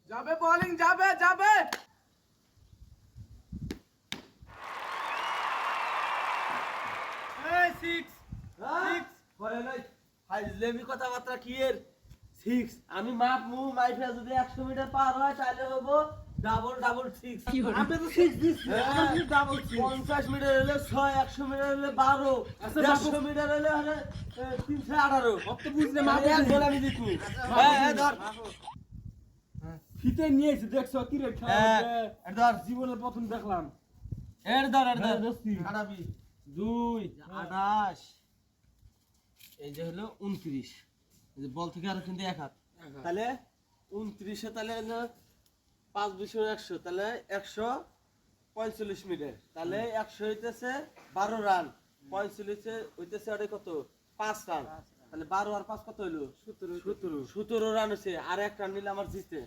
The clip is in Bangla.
যাবে বোলিং যাবে যাবে এই সিক্স সিক্স করে নাই ফাইজলেমি কথাবার্তা কি এর 6 আমি মাপ মু মাইফা যদি 100 মিটার পার হয় তাহলে হবো ডাবল ডাবল 6 আপনি তো সিক্স দিচ্ছেন আমি ডাবল সিক্স 50 মিটার হলে 6 100 মিটার হলে 12 আচ্ছা, 100 মিটার হলে 318 কত বুঝলে আমি এক গোল আমি জিতনি হ্যাঁ ধর ফিতে নিয়েছি দেখছো কি রে খেলা হ্যাঁ, হচ্ছে? ধর জীবনের প্রথম দেখলাম এর ধর হ্যাঁ, দোস্তি। খারাপি 2 28 এই যে হলো 29 এই যে বল থেকে আর কিন্তু এক হাত তাহলে 29 এ তাহলে 5 20 100 তাহলে 145 মিটার তাহলে 100 হইতেছে 12 রান 45 এ হইতেছে আরে কত 5 রান তাহলে 12 আর 5 কত হইলো 17 রান হইছে আর এক রান নিলে আমার জিতে